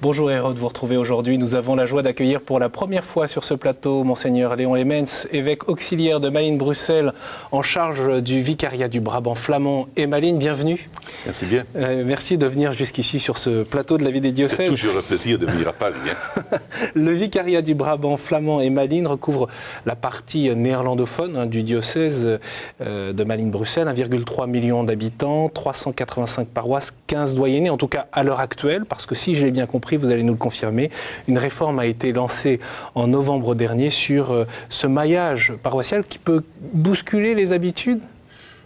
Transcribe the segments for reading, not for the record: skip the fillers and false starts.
Bonjour et heureux de vous retrouver aujourd'hui. Nous avons la joie d'accueillir pour la première fois sur ce plateau Monseigneur Léon Lemens, évêque auxiliaire de Malines-Bruxelles, en charge du vicariat du Brabant flamand et Malines. Bienvenue. Merci bien. Merci de venir jusqu'ici sur ce plateau de la vie des diocèses. C'est toujours un plaisir de venir à Paris. Le vicariat du Brabant flamand et Malines recouvre la partie néerlandophone du diocèse de Malines-Bruxelles, 1,3 million d'habitants, 385 paroisses, 15 doyennés, en tout cas à l'heure actuelle, parce que si je l'ai bien compris, vous allez nous le confirmer, une réforme a été lancée en novembre dernier sur ce maillage paroissial qui peut bousculer les habitudes.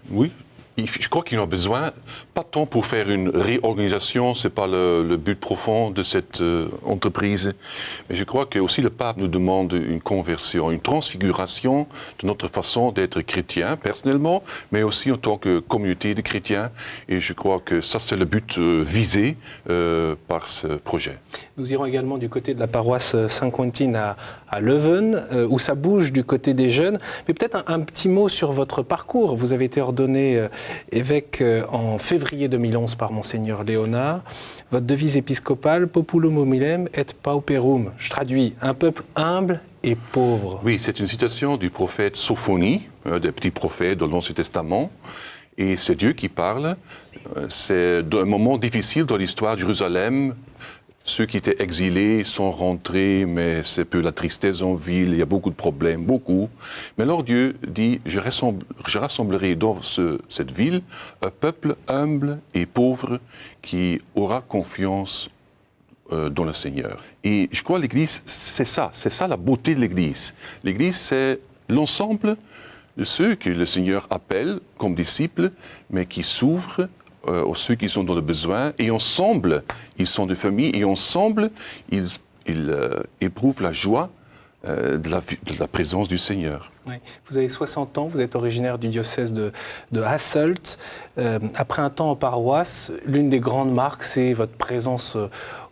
Oui. Je crois qu'ils ont besoin, pas tant pour faire une réorganisation, ce n'est pas le but profond de cette entreprise, mais je crois que aussi le pape nous demande une conversion, une transfiguration de notre façon d'être chrétien, personnellement, mais aussi en tant que communauté de chrétiens. Et je crois que ça, c'est le but visé par ce projet. Nous irons également du côté de la paroisse Saint-Quentin à Leuven, où ça bouge du côté des jeunes. Mais peut-être un petit mot sur votre parcours. Vous avez été ordonné évêque en février 2011 par Monseigneur Léonard. Votre devise épiscopale, Populum humilem et pauperum. Je traduis, un peuple humble et pauvre. Oui, c'est une citation du prophète Sophonie, des petits prophètes de l'Ancien Testament. Et c'est Dieu qui parle. C'est un moment difficile dans l'histoire de Jérusalem. Ceux qui étaient exilés sont rentrés, mais c'est peu la tristesse en ville, il y a beaucoup de problèmes, beaucoup. Mais alors Dieu dit, je rassemblerai dans cette ville un peuple humble et pauvre qui aura confiance dans le Seigneur. Et je crois que l'Église, c'est ça la beauté de l'Église. L'Église, c'est l'ensemble de ceux que le Seigneur appelle comme disciples, mais qui s'ouvrent aux ceux qui sont dans le besoin, et ensemble, ils sont de famille, et ensemble, ils éprouvent la joie de la présence du Seigneur. Oui. Vous avez 60 ans, vous êtes originaire du diocèse de Hasselt. Après un temps en paroisse, l'une des grandes marques, c'est votre présence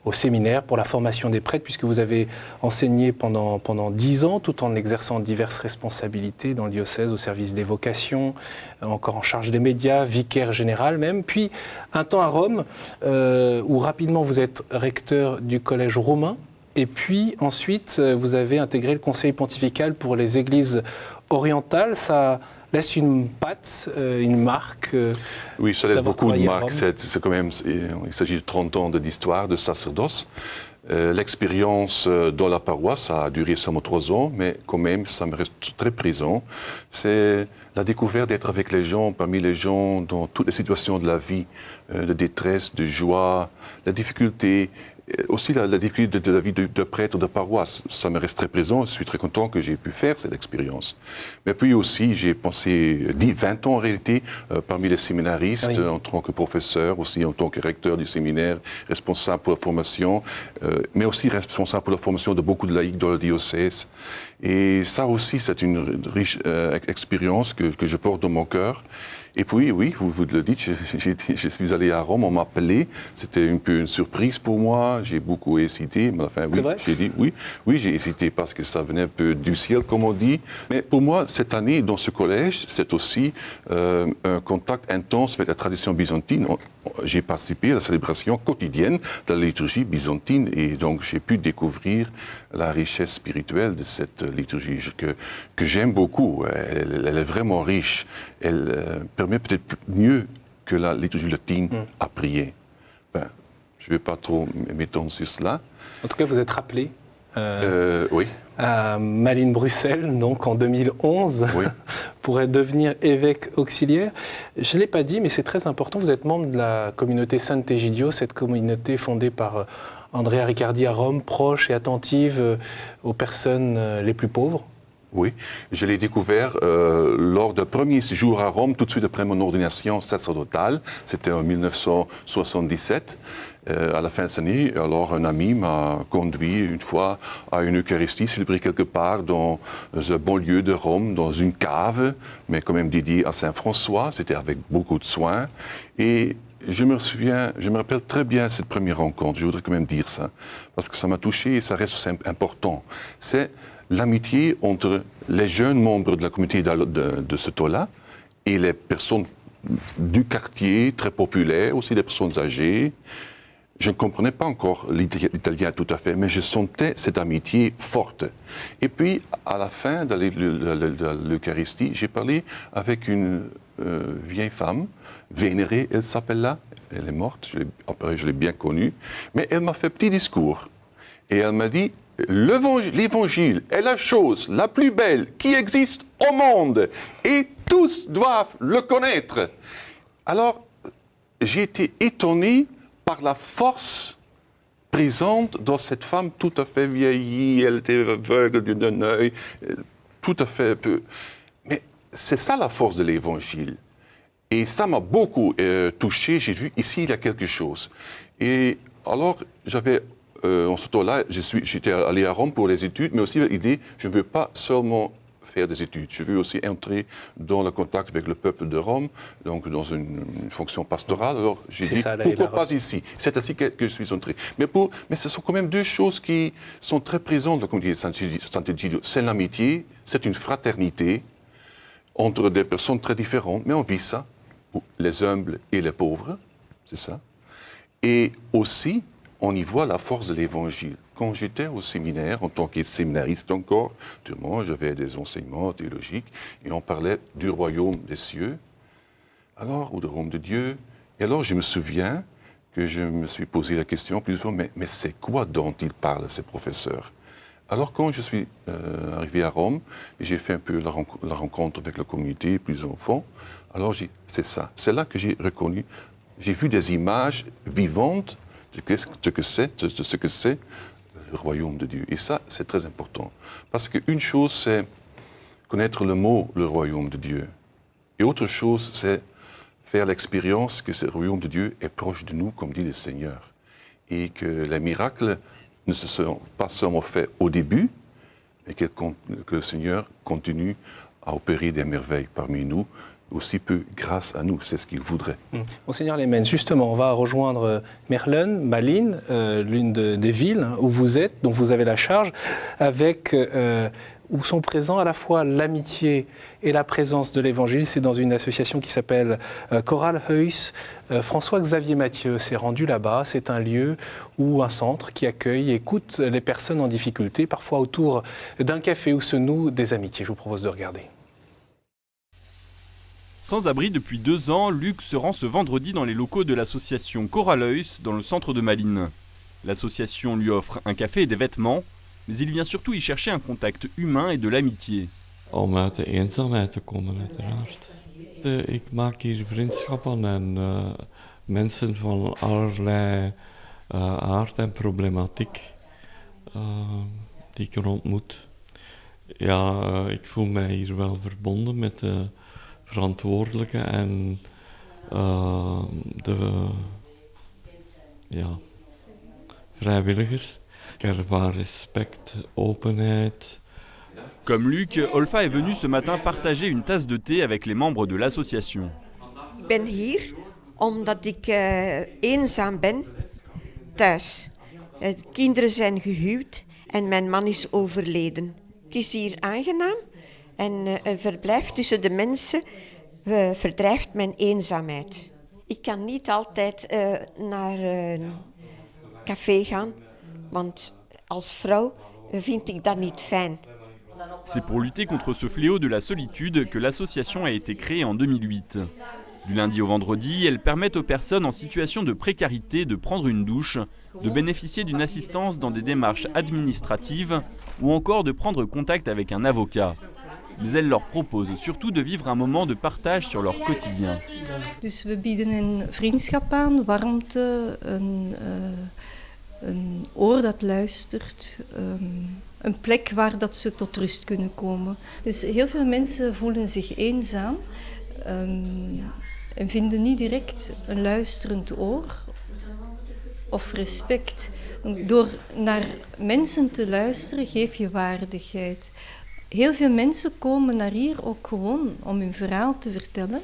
au séminaire pour la formation des prêtres, puisque vous avez enseigné pendant 10 ans, tout en exerçant diverses responsabilités dans le diocèse, au service des vocations, encore en charge des médias, vicaire général même. Puis un temps à Rome, où rapidement vous êtes recteur du collège romain. Et puis ensuite, vous avez intégré le conseil pontifical pour les églises orientales. Ça laisse une patte, une marque. Oui, ça laisse beaucoup de marques. C'est quand même, il s'agit de 30 ans d'histoire, de sacerdoce. L'expérience dans la paroisse a duré seulement 3 ans, mais quand même, ça me reste très présent. C'est la découverte d'être avec les gens, parmi les gens, dans toutes les situations de la vie, de détresse, de joie, la difficulté. Aussi la difficulté de la vie de prêtre de paroisse, ça me reste très présent. Je suis très content que j'ai pu faire cette expérience. Mais puis aussi, j'ai passé 20 ans en réalité parmi les séminaristes, en tant que professeur, aussi en tant que recteur du séminaire, responsable pour la formation, mais aussi responsable pour la formation de beaucoup de laïcs dans le diocèse. Et ça aussi, c'est une riche expérience que je porte dans mon cœur. Et puis, oui, vous le dites, je suis allé à Rome, on m'a appelé. C'était un peu une surprise pour moi. J'ai beaucoup hésité. Mais enfin, oui, j'ai dit oui. Oui, j'ai hésité parce que ça venait un peu du ciel, comme on dit. Mais pour moi, cette année, dans ce collège, c'est aussi un contact intense avec la tradition byzantine. J'ai participé à la célébration quotidienne de la liturgie byzantine et donc j'ai pu découvrir la richesse spirituelle de cette liturgie que j'aime beaucoup. Elle est vraiment riche. Elle permet peut-être mieux que la liturgie latine à prier. Ben, je ne vais pas trop m'étendre sur cela. En tout cas, vous êtes rappelé oui. à Malines-Bruxelles, donc en 2011, oui. pour devenir évêque auxiliaire. Je ne l'ai pas dit, mais c'est très important. Vous êtes membre de la communauté Sant'Egidio, cette communauté fondée par Andrea Riccardi à Rome, proche et attentive aux personnes les plus pauvres. Oui, je l'ai découvert lors d'un premier séjour à Rome, tout de suite après mon ordination sacerdotale. C'était en 1977, à la fin de cette année. Alors, un ami m'a conduit une fois à une Eucharistie célébrée quelque part dans un bon lieu de Rome, dans une cave, mais quand même dédiée à Saint-François. C'était avec beaucoup de soin. Et je me rappelle très bien cette première rencontre. Je voudrais quand même dire ça, parce que ça m'a touché et ça reste aussi important. C'est l'amitié entre les jeunes membres de la communauté de ce temps-là et les personnes du quartier, très populaires, aussi des personnes âgées. Je ne comprenais pas encore l'italien tout à fait, mais je sentais cette amitié forte. Et puis, à la fin de l'Eucharistie, j'ai parlé avec une vieille femme, vénérée, elle s'appelle là, elle est morte, je l'ai bien connue, mais elle m'a fait un petit discours. Et elle m'a dit, l'évangile est la chose la plus belle qui existe au monde, et tous doivent le connaître. Alors, j'ai été étonné par la force présente dans cette femme tout à fait vieillie, elle était aveugle d'un œil, tout à fait peu. Mais c'est ça la force de l'Évangile. Et ça m'a beaucoup touché, j'ai vu ici il y a quelque chose. Et alors en ce temps-là, j'étais allé à Rome pour les études, mais aussi l'idée, je ne veux pas seulement faire des études. Je veux aussi entrer dans le contact avec le peuple de Rome, donc dans une fonction pastorale. Alors j'ai dit, pourquoi pas ici? C'est ainsi que je suis entré. Mais ce sont quand même deux choses qui sont très présentes dans la communauté de Sant'Egidio. C'est l'amitié, c'est une fraternité entre des personnes très différentes, mais on vit ça, les humbles et les pauvres, c'est ça. Et aussi, on y voit la force de l'Évangile. Quand j'étais au séminaire, en tant que séminariste encore, j'avais des enseignements théologiques et on parlait du royaume des cieux, ou du royaume de Dieu. Et alors je me souviens que je me suis posé la question plusieurs fois, mais c'est quoi dont ils parlent, ces professeurs? Alors quand je suis arrivé à Rome, j'ai fait un peu la rencontre avec la communauté, plus enfants, alors c'est ça. C'est là que j'ai reconnu, j'ai vu des images vivantes de ce que c'est le royaume de Dieu. Et ça, c'est très important. Parce qu'une chose, c'est connaître le mot, le royaume de Dieu. Et autre chose, c'est faire l'expérience que ce royaume de Dieu est proche de nous, comme dit le Seigneur. Et que les miracles ne se sont pas seulement faits au début, mais que le Seigneur continue à opérer des merveilles parmi nous, aussi peu grâce à nous, c'est ce qu'il voudrait. Monseigneur Lemens, justement, on va rejoindre Mechelen, Malines, l'une des villes où vous êtes, dont vous avez la charge, avec où sont présents à la fois l'amitié et la présence de l'Évangile. C'est dans une association qui s'appelle Choralhuis. François-Xavier Mathieu s'est rendu là-bas. C'est un lieu ou un centre qui accueille et écoute les personnes en difficulté, parfois autour d'un café où se nouent des amitiés. Je vous propose de regarder. Sans abri depuis 2 ans, Luc se rend ce vendredi dans les locaux de l'association Choralhuis dans le centre de Malines. L'association lui offre un café et des vêtements, mais il vient surtout y chercher un contact humain et de l'amitié. Om uit de eenzaamheid te komen, uiteraard. Ik maak hier vriendschappen en mensen van allerlei aard en problematiek die ik er ontmoet. Ja, ik voel mij hier wel verbonden met de verantwoordelijke en de vrijwilligers. Ik ervaar respect, openheid. Comme Luc, Olfa est venu ce matin partager une tasse de thé avec les membres de l'association. Ik ben hier omdat ik eenzaam ben thuis. Kinderen zijn gehuwd en mijn man is overleden. Het is hier aangenaam en een verblijf tussen de mensen verdrijft mijn eenzaamheid. Ik kan niet altijd naar een café gaan, want als vrouw vind ik dat niet fijn. C'est pour lutter contre ce fléau de la solitude que l'association a été créée en 2008. Du lundi au vendredi, elle permet aux personnes en situation de précarité de prendre une douche, de bénéficier d'une assistance dans des démarches administratives ou encore de prendre contact avec un avocat. Mais elle leur propose surtout de vivre un moment de partage sur leur quotidien. Dus we bieden een vriendschap aan, warmte, een oor dat luistert, een plek waar dat ze tot rust kunnen komen. Dus heel veel mensen voelen zich eenzaam en vinden niet direct een luisterend oor of respect. Door naar mensen te luisteren geef je waardigheid. Heel veel mensen komen naar hier ook gewoon om hun verhaal te vertellen.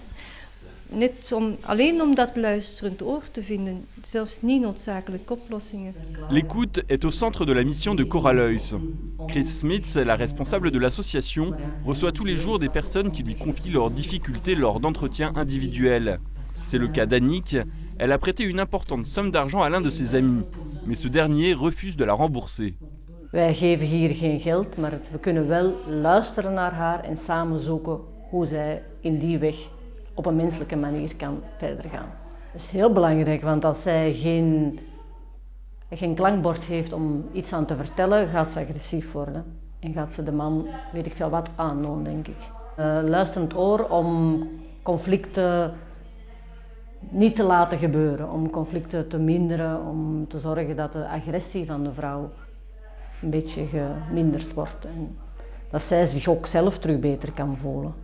Alleen om dat luisterend oor te vinden, zelfs niet noodzakelijk oplossingen. L'écoute est au centre de la mission de Choralhuis. Chris Smith, la responsable de l'association, reçoit tous les jours des personnes qui lui confient leurs difficultés lors d'entretiens individuels. C'est le cas d'Annick. Elle a prêté une importante somme d'argent à l'un de ses amis, mais ce dernier refuse de la rembourser. Wij geven hier geen geld, maar we kunnen wel luisteren naar haar en samen zoeken hoe zij in die weg op een menselijke manier kan verder gaan. Dat is heel belangrijk, want als zij geen klankbord heeft om iets aan te vertellen, gaat ze agressief worden. En gaat ze de man, weet ik veel wat, aandoen, denk ik. Luisterend oor om conflicten niet te laten gebeuren, om conflicten te minderen, om te zorgen dat de agressie van de vrouw een beetje geminderd wordt. En dat zij zich ook zelf terug beter kan voelen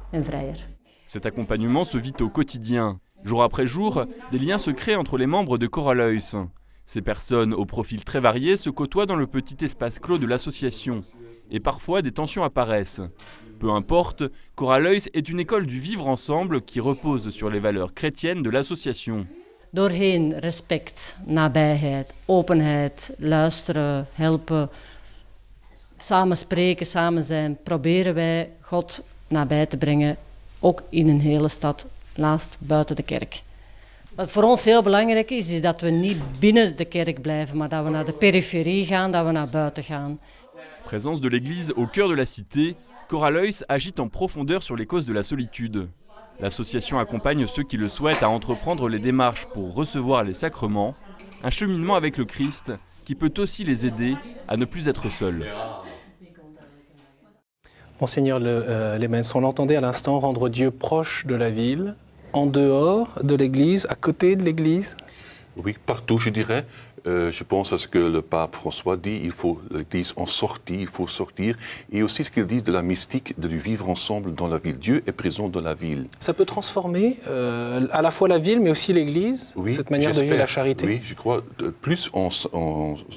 en vrijer. Cet accompagnement se vit au quotidien. Jour après jour, des liens se créent entre les membres de Corallois. Ces personnes aux profils très variés se côtoient dans le petit espace clos de l'association. Et parfois, des tensions apparaissent. Peu importe, Corallois est une école du vivre ensemble qui repose sur les valeurs chrétiennes de l'association. Doorheen respect, nabijheid, openheid, luisteren, helpen, samen spreken, samen zijn, proberen wij God nabij te brengen, ook in een hele stad, naast buiten de kerk. Wat voor ons heel belangrijk is, is dat we niet binnen de kerk blijven, maar dat we naar de periferie gaan, dat we naar buiten gaan. Présence de l'église au cœur de la cité, Corallois agit en profondeur sur les causes de la solitude. L'association accompagne ceux qui le souhaitent à entreprendre les démarches pour recevoir les sacrements, un cheminement avec le Christ qui peut aussi les aider à ne plus être seuls. Monseigneur Lemens, on l'entendait à l'instant, rendre Dieu proche de la ville, en dehors de l'Église, à côté de l'Église? Oui, partout, je dirais. Je pense à ce que le pape François dit, il faut l'Église en sortie, il faut sortir. Et aussi ce qu'il dit de la mystique, de vivre ensemble dans la ville. Dieu est présent dans la ville. Ça peut transformer à la fois la ville, mais aussi l'Église, oui, cette manière de vivre la charité? Oui, je crois, plus on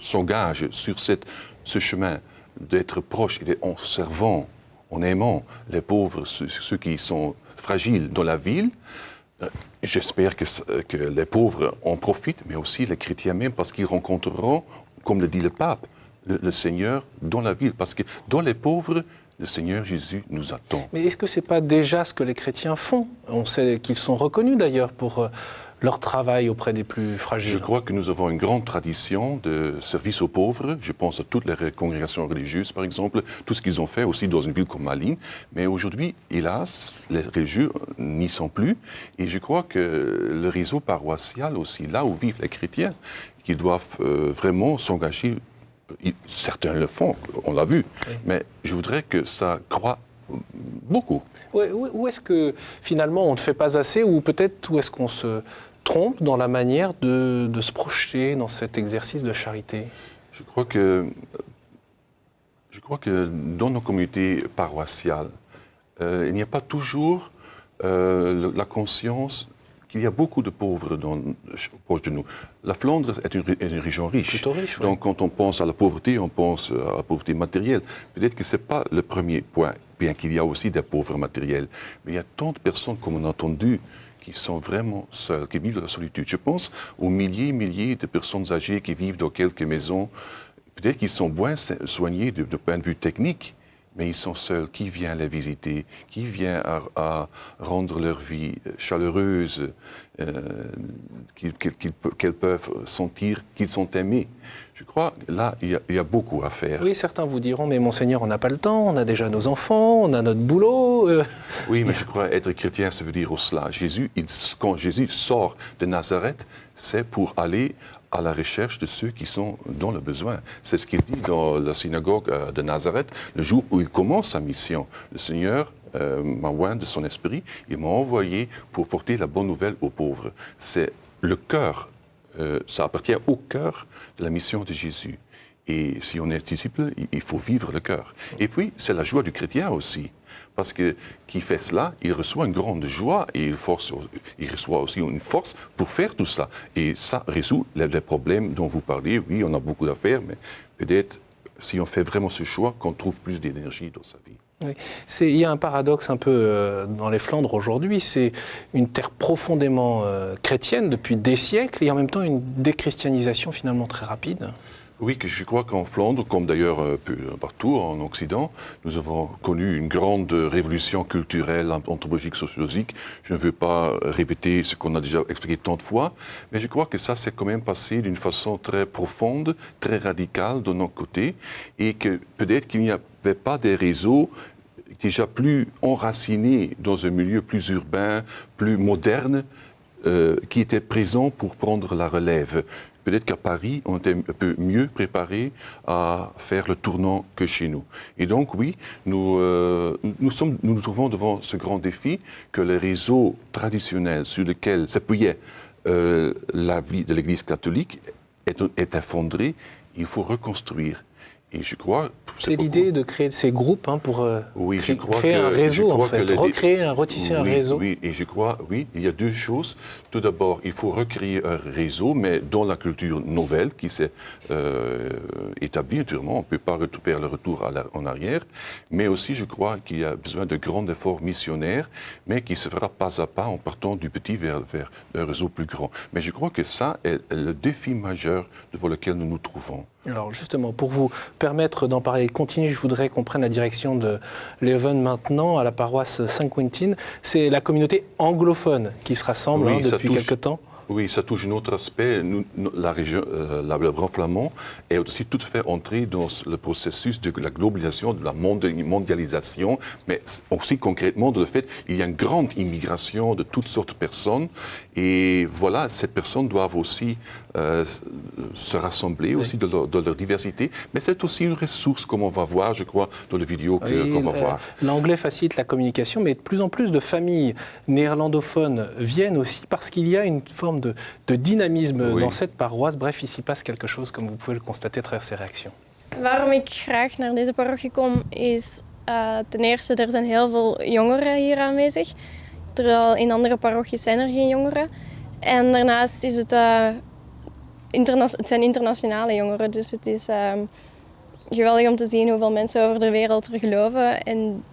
s'engage sur ce chemin d'être proche, en servant, en aimant les pauvres, ceux qui sont fragiles dans la ville. J'espère que les pauvres en profitent, mais aussi les chrétiens même, parce qu'ils rencontreront, comme le dit le pape, le Seigneur dans la ville. Parce que dans les pauvres, le Seigneur Jésus nous attend. Mais est-ce que ce n'est pas déjà ce que les chrétiens font? On sait qu'ils sont reconnus d'ailleurs pour leur travail auprès des plus fragiles. Je crois que nous avons une grande tradition de service aux pauvres. Je pense à toutes les congrégations religieuses, par exemple, tout ce qu'ils ont fait aussi dans une ville comme Malines. Mais aujourd'hui, hélas, les religieux n'y sont plus. Et je crois que le réseau paroissial aussi, là où vivent les chrétiens, qui doivent vraiment s'engager, certains le font, on l'a vu, oui. Mais je voudrais que ça croît beaucoup. Où est-ce que finalement on ne fait pas assez, ou peut-être où est-ce qu'on se trompe dans la manière de se projeter dans cet exercice de charité? Je crois que dans nos communautés paroissiales, il n'y a pas toujours la conscience qu'il y a beaucoup de pauvres proche de nous. La Flandre est une région riche. Plutôt riche, oui. Donc quand on pense à la pauvreté, on pense à la pauvreté matérielle. Peut-être que ce n'est pas le premier point, bien qu'il y a aussi des pauvres matériels. Mais il y a tant de personnes, comme on a entendu, qui sont vraiment seules, qui vivent dans la solitude. Je pense aux milliers de personnes âgées qui vivent dans quelques maisons. Peut-être qu'ils sont bien soignés de point de vue technique, mais ils sont seuls. Qui vient les visiter? Qui vient à rendre leur vie chaleureuse, qu'elles peuvent sentir qu'ils sont aimés? Je crois que là, il y a beaucoup à faire. Oui, certains vous diront, mais Monseigneur, on n'a pas le temps, on a déjà nos enfants, on a notre boulot. Oui, mais je crois être chrétien, ça veut dire cela. Quand Jésus sort de Nazareth, c'est pour aller à la recherche de ceux qui sont dans le besoin. C'est ce qu'il dit dans la synagogue de Nazareth, le jour où il commence sa mission. Le Seigneur m'a oint de son esprit, il m'a envoyé pour porter la bonne nouvelle aux pauvres. C'est le cœur, ça appartient au cœur de la mission de Jésus. Et si on est disciple, il faut vivre le cœur. Et puis, c'est la joie du chrétien aussi. Parce que qui fait cela, il reçoit une grande joie et il reçoit aussi une force pour faire tout cela. Et ça résout les problèmes dont vous parlez. Oui, on a beaucoup d'affaires, mais peut-être si on fait vraiment ce choix, qu'on trouve plus d'énergie dans sa vie. Oui. Il y a un paradoxe un peu dans les Flandres aujourd'hui. C'est une terre profondément chrétienne depuis des siècles et en même temps une déchristianisation finalement très rapide. Oui, que je crois qu'en Flandre, comme d'ailleurs un peu partout en Occident, nous avons connu une grande révolution culturelle, anthropologique, sociologique. Je ne veux pas répéter ce qu'on a déjà expliqué tant de fois, mais je crois que ça s'est quand même passé d'une façon très profonde, très radicale de notre côté, et que peut-être qu'il n'y avait pas des réseaux déjà plus enracinés dans un milieu plus urbain, plus moderne, qui étaient présents pour prendre la relève. Peut-être qu'à Paris, on était un peu mieux préparés à faire le tournant que chez nous. Et donc, oui, nous nous trouvons devant ce grand défi que les réseaux traditionnels sur lesquels s'appuyait la vie de l'Église catholique est effondré. Il faut reconstruire. Et je crois... C'est l'idée de créer ces groupes pour créer un réseau, en fait, retisser un réseau. Oui, et je crois, oui, il y a deux choses. Tout d'abord, il faut recréer un réseau, mais dans la culture nouvelle qui s'est établie, naturellement, on ne peut pas faire le retour en arrière. Mais aussi, je crois qu'il y a besoin de grands efforts missionnaires, mais qui se fera pas à pas en partant du petit vers un réseau plus grand. Mais je crois que ça est le défi majeur devant lequel nous nous trouvons. Alors justement, pour vous permettre d'en parler et continuer, je voudrais qu'on prenne la direction de Leuven maintenant, à la paroisse Saint-Quentin. C'est la communauté anglophone qui se rassemble depuis quelque temps. Oui, ça touche un autre aspect. La région, le Grand Flamand est aussi tout à fait entré dans le processus de la globalisation, de la mondialisation, mais aussi concrètement de le fait qu'il y a une grande immigration de toutes sortes de personnes. Et voilà, ces personnes doivent aussi se rassembler aussi de leur diversité, mais c'est aussi une ressource, comme on va voir, je crois, dans les vidéos qu'on va voir. L'anglais facilite la communication, mais de plus en plus de familles néerlandophones viennent aussi parce qu'il y a une forme de dynamisme dans cette paroisse. Bref, ici passe quelque chose, comme vous pouvez le constater à travers ces réactions. Waarom ik graag naar deze parochie kom is ten eerste, er zijn heel veel jongeren hier aanwezig. Terwijl in andere parochies zijn er geen jongeren. En daarnaast is het, het zijn internationale jongeren, dus het is geweldig om te zien hoeveel mensen over de wereld er geloven. En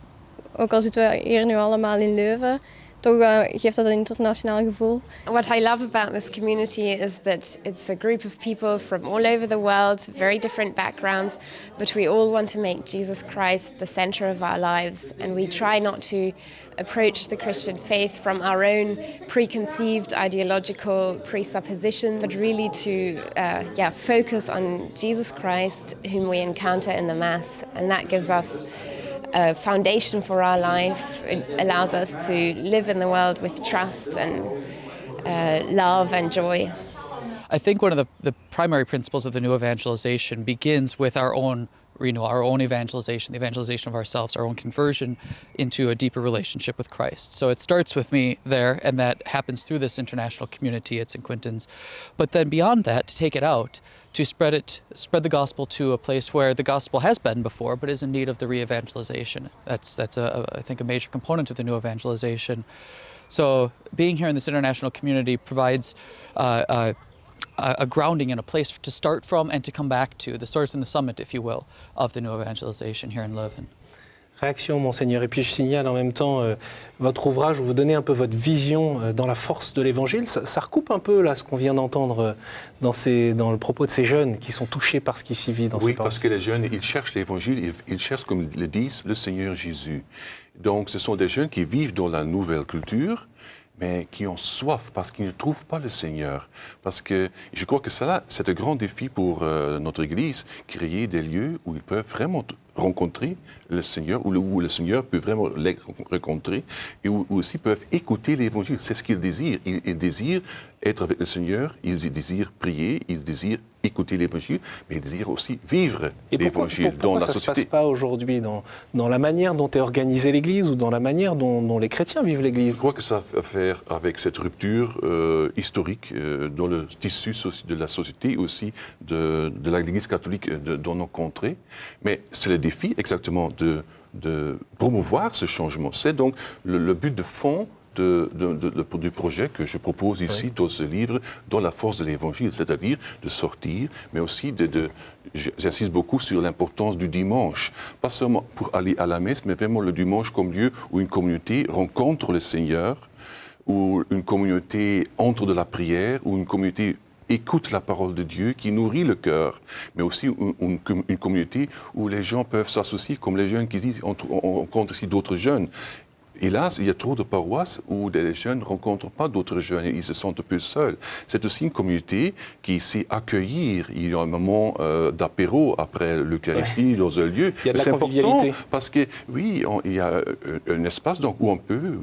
ook al zitten we hier nu allemaal in Leuven, toch geeft dat een internationaal gevoel. What I love about this community is that it's a group of people from all over the world, very different backgrounds, but we all want to make Jesus Christ the center of our lives, and we try not to approach the Christian faith from our own preconceived ideological presupposition, but really to focus on Jesus Christ, whom we encounter in the Mass, and that gives us a foundation for our life. It allows us to live in the world with trust and love and joy. I think one of the primary principles of the new evangelization begins with our own renewal, our own evangelization, the evangelization of ourselves, our own conversion into a deeper relationship with Christ. So it starts with me there, and that happens through this international community at St. Quentin's. But then beyond that, to take it out, to spread the gospel to a place where the gospel has been before, but is in need of the re-evangelization. That's I think a major component of the new evangelization. So being here in this international community provides a grounding and a place to start from and to come back to, the source and the summit, if you will, of the new evangelization here in Leuven. Réaction, Monseigneur. Et puis je signale en même temps votre ouvrage où vous donnez un peu votre vision dans la force de l'Évangile. Ça recoupe un peu là ce qu'on vient d'entendre dans le propos de ces jeunes qui sont touchés par ce qui s'y vit dans ces paroles. Oui, parce que les jeunes, ils cherchent l'Évangile, ils cherchent, comme le disent, le Seigneur Jésus. Donc ce sont des jeunes qui vivent dans la nouvelle culture, mais qui ont soif parce qu'ils ne trouvent pas le Seigneur. Parce que je crois que cela, c'est un grand défi pour notre Église, créer des lieux où ils peuvent vraiment rencontrer le Seigneur, où le Seigneur peut vraiment les rencontrer, et où aussi peuvent écouter l'Évangile. C'est ce qu'ils désirent. Ils désirent être avec le Seigneur, ils désirent prier, ils désirent écouter l'Évangile, mais ils désirent aussi vivre l'Évangile dans la société. Pourquoi ça ne se passe pas aujourd'hui dans la manière dont est organisée l'Église ou dans la manière dont les chrétiens vivent l'Église? Je crois que ça a à faire avec cette rupture historique dans le tissu de la société, aussi de l'Église catholique dans nos contrées. Mais c'est le défi exactement de promouvoir ce changement. C'est donc le but de fond du projet que je propose ici dans ce livre, dans la force de l'Évangile, c'est-à-dire de sortir, mais aussi j'insiste beaucoup sur l'importance du dimanche, pas seulement pour aller à la messe, mais vraiment le dimanche comme lieu où une communauté rencontre le Seigneur, où une communauté entre de la prière, où une communauté écoute la parole de Dieu, qui nourrit le cœur, mais aussi une communauté où les gens peuvent s'associer, comme les jeunes qui disent, on rencontre ici d'autres jeunes. Hélas, il y a trop de paroisses où les jeunes ne rencontrent pas d'autres jeunes et ils se sentent un peu seuls. C'est aussi une communauté qui sait accueillir. Il y a un moment d'apéro après l'Eucharistie dans un lieu. Il y a de la c'est convivialité. important parce que, oui, il y a un espace donc, où on peut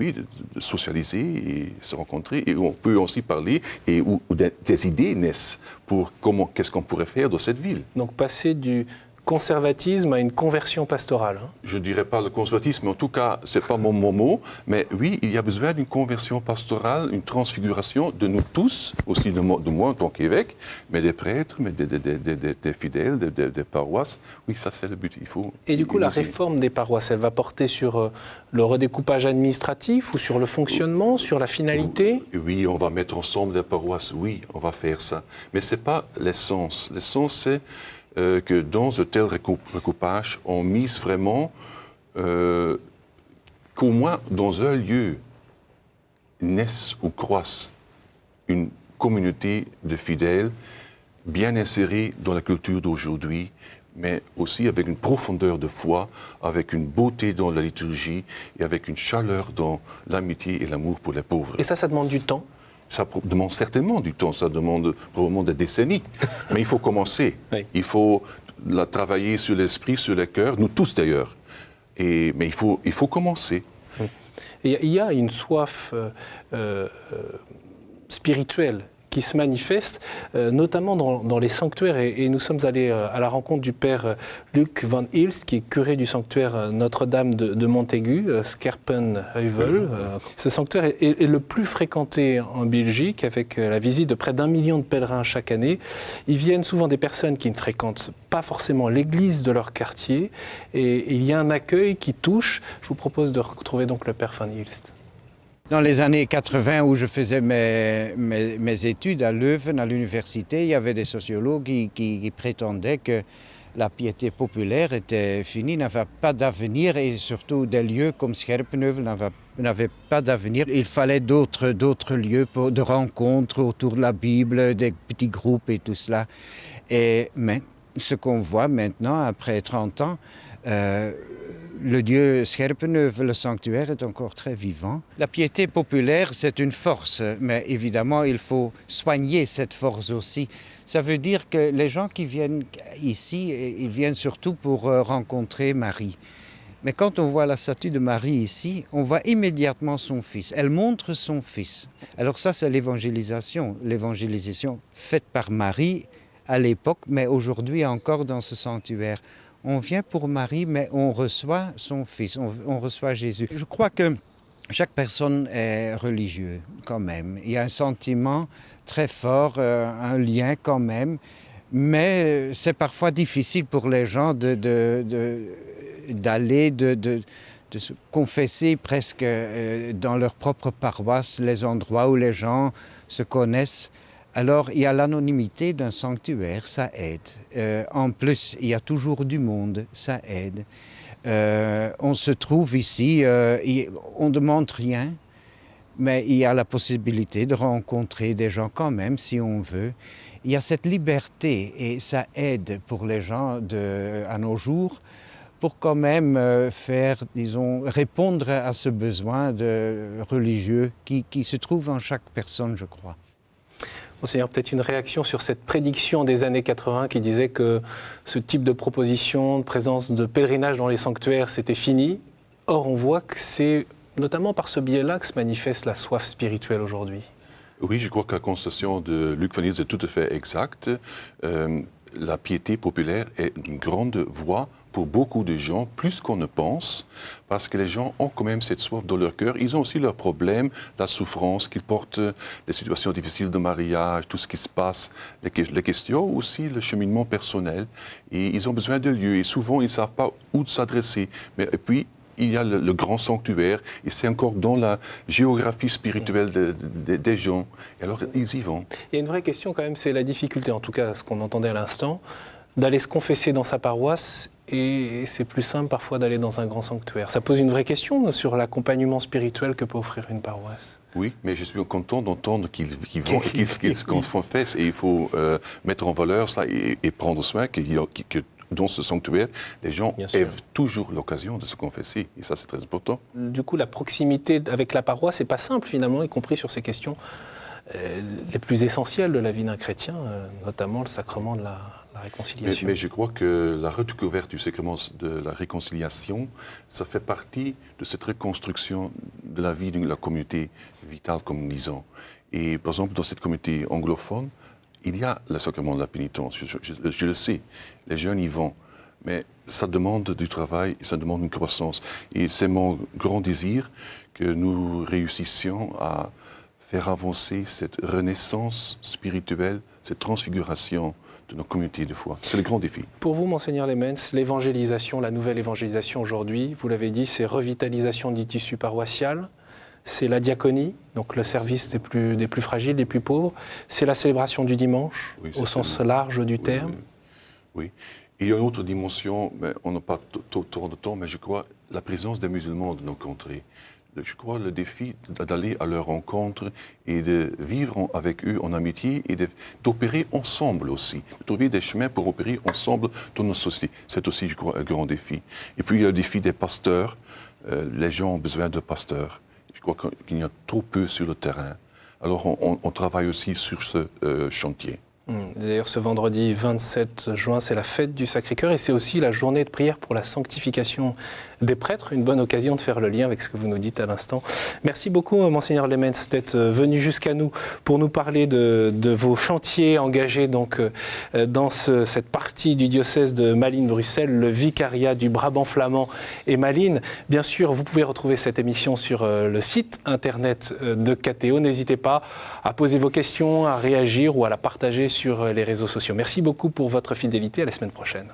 socialiser et se rencontrer et où on peut aussi parler et où des idées naissent pour qu'est-ce qu'on pourrait faire dans cette ville. Donc passer du conservatisme à une conversion pastorale. Je ne dirais pas le conservatisme, mais en tout cas, ce n'est pas mon mot, mais oui, il y a besoin d'une conversion pastorale, une transfiguration de nous tous, aussi de moi en tant qu'évêque, mais des prêtres, mais des fidèles, des paroisses. Oui, ça c'est le but. Et du coup, la réforme des paroisses, elle va porter sur le redécoupage administratif ou sur le fonctionnement, sur la finalité? Oui, on va mettre ensemble des paroisses, oui, on va faire ça. Mais ce n'est pas l'essence. L'essence, c'est que dans un tel recoupage, on mise vraiment qu'au moins dans un lieu naisse ou croisse une communauté de fidèles bien insérée dans la culture d'aujourd'hui, mais aussi avec une profondeur de foi, avec une beauté dans la liturgie et avec une chaleur dans l'amitié et l'amour pour les pauvres. Et ça demande du temps? Ça demande certainement du temps, ça demande probablement des décennies. Mais il faut commencer. Oui. Il faut travailler sur l'esprit, sur le cœur, nous tous d'ailleurs. Mais il faut commencer. Et il y a une soif spirituelle qui se manifeste, notamment dans les sanctuaires. Et nous sommes allés à la rencontre du père Luc van Hilst, qui est curé du sanctuaire Notre-Dame de Montaigu, Scherpenheuvel. Ce sanctuaire est le plus fréquenté en Belgique, avec la visite de près d'1 million de pèlerins chaque année. Ils viennent souvent des personnes qui ne fréquentent pas forcément l'église de leur quartier. Et il y a un accueil qui touche. Je vous propose de retrouver donc le père van Hilst. Dans les années 80, où je faisais mes études à Leuven, à l'université, il y avait des sociologues qui prétendaient que la piété populaire était finie, n'avait pas d'avenir, et surtout des lieux comme Scherpenheuvel n'avaient pas d'avenir. Il fallait d'autres lieux de rencontres autour de la Bible, des petits groupes et tout cela. Mais ce qu'on voit maintenant, après 30 ans, le dieu Scherpenheuvel, le sanctuaire, est encore très vivant. La piété populaire, c'est une force, mais évidemment, il faut soigner cette force aussi. Ça veut dire que les gens qui viennent ici, ils viennent surtout pour rencontrer Marie. Mais quand on voit la statue de Marie ici, on voit immédiatement son fils. Elle montre son fils. Alors ça, c'est l'évangélisation faite par Marie à l'époque, mais aujourd'hui encore dans ce sanctuaire. On vient pour Marie, mais on reçoit son Fils, on reçoit Jésus. Je crois que chaque personne est religieuse quand même. Il y a un sentiment très fort, un lien quand même, mais c'est parfois difficile pour les gens d'aller, de se confesser presque dans leur propre paroisse, les endroits où les gens se connaissent. Alors, il y a l'anonymité d'un sanctuaire, ça aide. En plus, il y a toujours du monde, ça aide. On se trouve ici, on ne demande rien, mais il y a la possibilité de rencontrer des gens quand même, si on veut. Il y a cette liberté et ça aide pour les gens à nos jours pour quand même répondre à ce besoin de religieux qui se trouve en chaque personne, je crois. Monseigneur, peut-être une réaction sur cette prédiction des années 80 qui disait que ce type de proposition, de présence de pèlerinage dans les sanctuaires, c'était fini. Or, on voit que c'est notamment par ce biais-là que se manifeste la soif spirituelle aujourd'hui. Oui, je crois que la constatation de Luc van Hilst est tout à fait exacte. La piété populaire est une grande voie pour beaucoup de gens, plus qu'on ne pense, parce que les gens ont quand même cette soif dans leur cœur. Ils ont aussi leurs problèmes, la souffrance qu'ils portent, les situations difficiles de mariage, tout ce qui se passe, les questions aussi, le cheminement personnel. Et ils ont besoin de lieux. Et souvent, ils ne savent pas où s'adresser. Et puis, il y a le grand sanctuaire, et c'est encore dans la géographie spirituelle des gens. Et alors, ils y vont. Il y a une vraie question quand même, c'est la difficulté, en tout cas ce qu'on entendait à l'instant, d'aller se confesser dans sa paroisse et c'est plus simple parfois d'aller dans un grand sanctuaire. Ça pose une vraie question sur l'accompagnement spirituel que peut offrir une paroisse. Oui, mais je suis content d'entendre qu'ils vont et qu'ils confessent. Et il faut mettre en valeur cela et prendre soin que dans ce sanctuaire, les gens aient toujours l'occasion de se confesser. Et ça, c'est très important. Du coup, la proximité avec la paroisse n'est pas simple, finalement, y compris sur ces questions les plus essentielles de la vie d'un chrétien, notamment le sacrement de la réconciliation. Mais je crois que la redécouverte du sacrement de la réconciliation, ça fait partie de cette reconstruction de la vie de la communauté vitale, comme nous disons. Et par exemple, dans cette communauté anglophone, il y a le sacrement de la pénitence. Je le sais, les jeunes y vont. Mais ça demande du travail et ça demande une croissance. Et c'est mon grand désir que nous réussissions à faire avancer cette renaissance spirituelle, cette transfiguration de nos communautés de foi. C'est le grand défi. Pour vous, Monseigneur Lemens, l'évangélisation, la nouvelle évangélisation aujourd'hui, vous l'avez dit, c'est revitalisation du tissu paroissial, c'est la diaconie, donc le service des plus fragiles, des plus pauvres, c'est la célébration du dimanche, au sens large du terme. Oui. Et il y a une autre dimension, mais on n'a pas trop de temps, mais je crois la présence des musulmans dans nos contrées. Je crois le défi d'aller à leur rencontre et de vivre avec eux en amitié et d'opérer ensemble aussi, de trouver des chemins pour opérer ensemble dans nos sociétés. C'est aussi, je crois, un grand défi. Et puis il y a le défi des pasteurs. Les gens ont besoin de pasteurs. Je crois qu'il y a trop peu sur le terrain. Alors on travaille aussi sur ce chantier. D'ailleurs, ce vendredi 27 juin, c'est la fête du Sacré-Cœur et c'est aussi la journée de prière pour la sanctification des prêtres. Une bonne occasion de faire le lien avec ce que vous nous dites à l'instant. Merci beaucoup, Monseigneur Lemens, d'être venu jusqu'à nous pour nous parler de vos chantiers engagés donc, dans cette partie du diocèse de Malines-Bruxelles, le vicariat du Brabant flamand et Malines. Bien sûr, vous pouvez retrouver cette émission sur le site internet de KTO. N'hésitez pas à poser vos questions, à réagir ou à la partager sur les réseaux sociaux. Merci beaucoup pour votre fidélité. À la semaine prochaine.